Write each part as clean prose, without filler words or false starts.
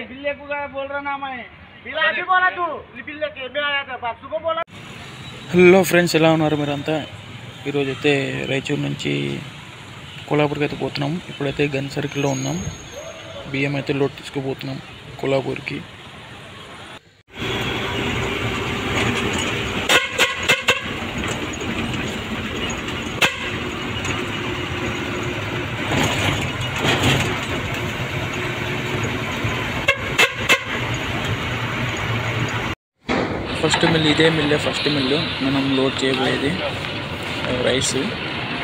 बिल्ले को बोल रहा ना मैं बिल्ला अभी बोला तू बिल्ले के मैं आया था बात सुबह बोला। హలో ఫ్రెండ్స్, ఎలా ఉన్నారు మీరంతా? ఈరోజు అయితే రాయచూరు నుంచి కొల్లాపూర్కి అయితే పోతున్నాం. ఇప్పుడైతే గన్ సర్కిల్లో ఉన్నాం. బియ్యం అయితే లోడ్ తీసుకుపోతున్నాం కొల్లాపూర్కి. ఫస్ట్ మిల్ ఇదే మిల్లే. ఫస్ట్ మిల్లు మనం లోడ్ చేయబోయేది రైస్.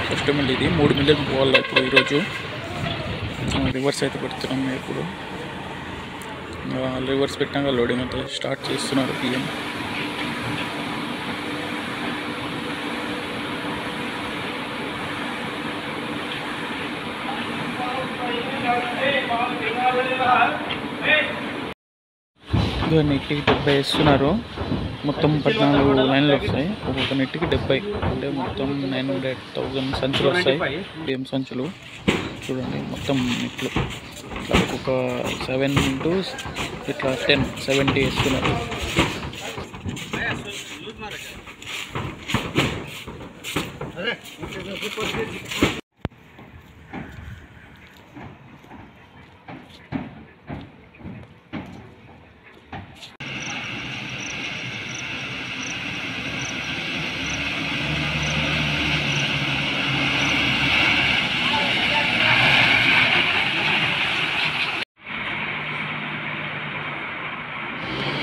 ఫస్ట్ మిల్ ఇది. 3 మిల్లులు పోవాలి ఇప్పుడు. ఈరోజు రివర్స్ అయితే పెడుతున్నాం. ఇప్పుడు రివర్స్ పెట్టాక లోడింగ్ అయితే స్టార్ట్ చేస్తున్నారు బియ్యం. నెట్టికి 70 వేస్తున్నారు. మొత్తం 14 లైన్లు వస్తాయి. ఒక్కొక్క నెట్టికి 70 అంటే మొత్తం 900,000 సంచులు వస్తాయి. బియ్యం సంచులు చూడండి. మొత్తం నెట్లు ఇట్లా ఒక్కొక్క 7 into ఇట్లా 10 70 వేస్తున్నారు.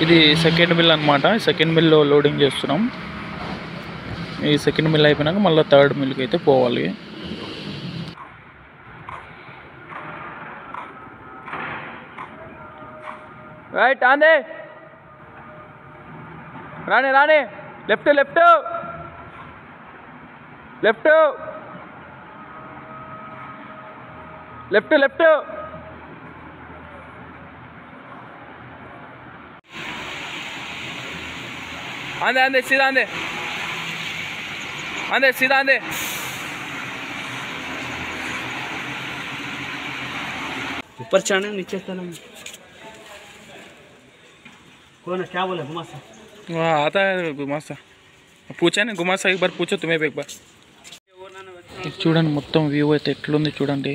ఇది సెకండ్ మిల్ అనమాట. సెకండ్ మిల్లో లోడింగ్ చేస్తున్నాం. ఈ సెకండ్ మిల్ అయిపోయినాక మళ్ళీ థర్డ్ మిల్కి అయితే పోవాలి. రైట్ ఆందే రాణి రాణి left left left left left आंदे आंदे सीधा आंदे आंदे सीधा आंदे ऊपर चढ़ने नीचे चलना। कौन है क्या बोले गुमासा? वहाँ आता है गुमासा. पूछा नहीं गुमासा, एक बार पूछो तुम्हें एक बार. చూడండి మొత్తం వ్యూ అయితే ఎట్లుంది చూడండి.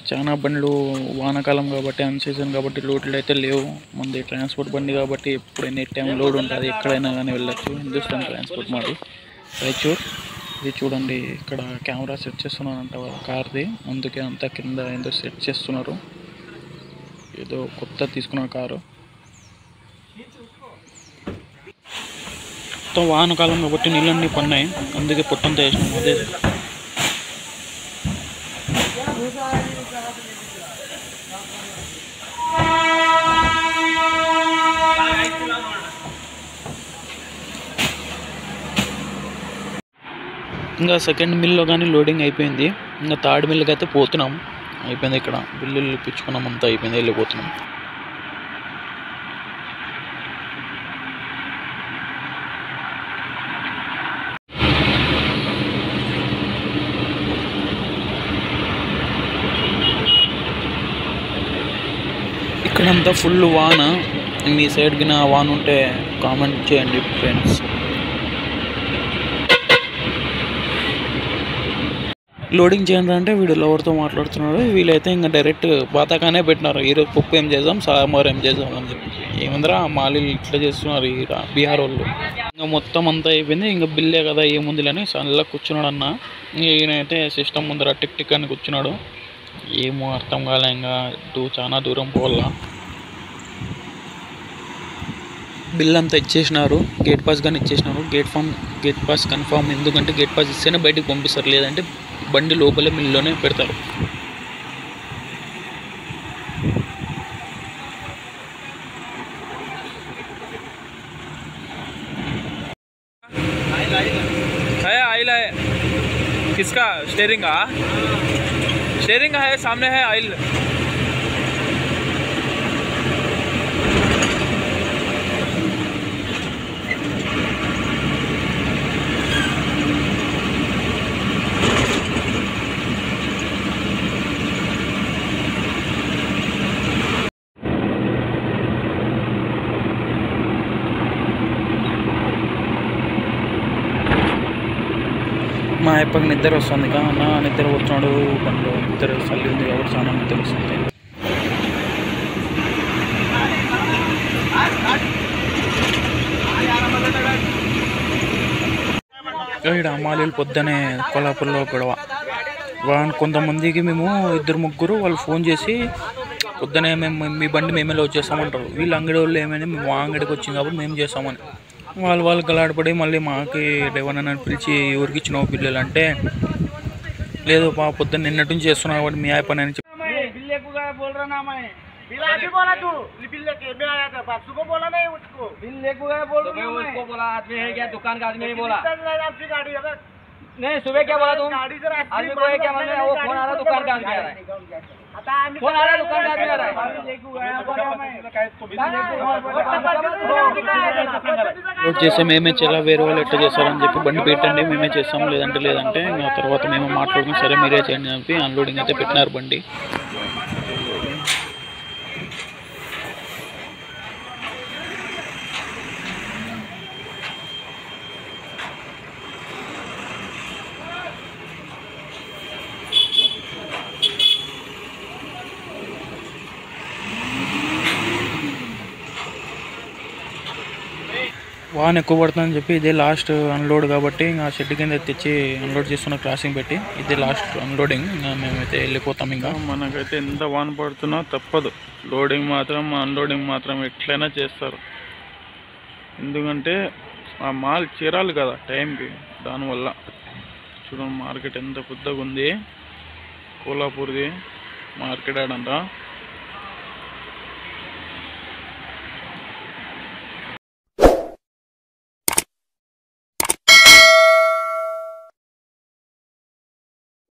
చాలా బండ్లు వానాకాలం కాబట్టి అన్ సీజన్ కాబట్టి లోడ్లు అయితే లేవు. ముందు ట్రాన్స్పోర్ట్ బండి కాబట్టి ఎప్పుడైనా ఎట్ టైం లోడ్ ఉంటుంది. ఎక్కడైనా కానీ వెళ్ళచ్చు. హిందుస్థాన్ ట్రాన్స్పోర్ట్ మాది రాయచూర్. ఇది చూడండి, ఇక్కడ కెమెరా సెట్ చేస్తున్నారంట కార్ది. అందుకే అంతా కింద ఏదో సెట్ చేస్తున్నారు. ఏదో కొత్త తీసుకున్న కారు. మొత్తం వానాకాలం కాబట్టి నీళ్ళన్నీ పన్నాయి. అందుకే పొట్టంతా వేసినాం. అదే ఇంకా సెకండ్ మిల్లో కానీ లోడింగ్ అయిపోయింది. ఇంకా థర్డ్ మిల్కి అయితే పోతున్నాం. అయిపోయింది. ఇక్కడ బిల్లులు ఇప్పించుకున్నాం. అంతా అయిపోయింది. వెళ్ళిపోతున్నాం. ఇక్కడంతా ఫుల్ వాన. మీ సైడ్ కింద వాన ఉంటే కామెంట్ చేయండి ఫ్రెండ్స్. లోడింగ్ చేయండి అంటే వీడు ఎవరితో మాట్లాడుతున్నాడు. వీళ్ళైతే ఇంకా డైరెక్ట్ బాతాకానే పెట్టినారు. ఈరోజు పప్పు ఏం చేద్దాం, సాంబార్ ఏం చేద్దాం అని చెప్పి. ఏముందిరా మాలీలు ఇట్లా చేస్తున్నారు ఈ బీహార్ వాళ్ళు. ఇంకా మొత్తం అంతా అయిపోయింది. ఇంకా బిల్లే కదా ఏముందిలని సన్నగా కూర్చున్నాడు అన్న. ఈయనైతే సిస్టమ్ ముందర టిక్ టిక్ అని కూర్చున్నాడు. ఏమో అర్థం కాలే. ఇంకా చాలా దూరం పోవాలా. బిల్ అంతా ఇచ్చేసినారు. గేట్ పాస్ కానీ ఇచ్చేసినారు. Gate pass confirm. ఎందుకంటే గేట్ పాస్ ఇస్తేనే బయటికి పంపిస్తారు. లేదంటే బండి లోపలే మిల్లులోనే పెడతారు. आइल है किसका? स्टेयरिंग का. स्टेयरिंग है सामने है आइल. అయిపోయి నిద్ర వస్తుంది అన్న నిద్ర వచ్చినాడు బండిలో నిద్ర చల్లి ఉంది కాబట్టి చాలా నిద్ర వస్తుంది. ఇక్కడ అమ్మాయిలు పొద్దునే కొల్లాపూర్లో గొడవ. కొంతమందికి మేము 2-3 వాళ్ళు ఫోన్ చేసి పొద్దునే మేము మీ బండి మేమే లోడ్ చేస్తామంటారు. వీళ్ళు అంగడి వాళ్ళు ఏమైనా మేము మా అంగడికి వచ్చింది కాబట్టి మేము చేస్తామని వాళ్ళు గలాడపడి మళ్ళీ మాకి ఎవరన్నా పిలిచి ఎవరికి ఇచ్చినావు బిల్లులు అంటే లేదు పొద్దున్న నిన్నటి నుంచి చేస్తున్నావు కాబట్టి మీ ఆ పని అని చెప్పి बिल आप ही बोला तू बिल लेके मैं आया था परसों को बोला नहीं उसको बिल लेके गया बोल रहा हूं उसको बोला आदमी है क्या दुकान का आदमी नहीं बोला आपकी गाड़ी है नहीं सुबह क्या बोला तुम गाड़ी जरा आदमी को क्या मालूम है वो फोन आ रहा दुकान का आदमी आ रहा है फोन आ रहा दुकान का आदमी आ रहा है लेके गया లోడ్ చేస్తే మేమే చాలా వేరే వాళ్ళు ఎట్లా చేస్తారని చెప్పి బండి పెట్టండి మేమే చేస్తాం లేదంటే ఇంకా తర్వాత మేము మాట్లాడుకుని సరే మీరే చేయండి అని చెప్పి అన్లోడింగ్ అయితే పెట్టినారు బండి. వాన్ ఎక్కువ పడుతుందని చెప్పి ఇదే లాస్ట్ అన్లోడ్ కాబట్టి ఇంకా షెడ్ కింద తెచ్చి అన్లోడ్ చేస్తున్న క్రాసింగ్ పెట్టి ఇదే లాస్ట్ అన్లోడింగ్. ఇంకా మేమైతే వెళ్ళిపోతాం. ఇంకా మనకైతే ఎంత వాన్ పడుతున్నా తప్పదు, లోడింగ్ మాత్రం అన్లోడింగ్ మాత్రం ఎట్లయినా చేస్తారు. ఎందుకంటే ఆ మాల్ చేరాలి కదా టైంకి. దానివల్ల చూడండి మార్కెట్ ఎంత పెద్దగా ఉంది. కోల్హాపూర్ది మార్కెట్ ఆడంట.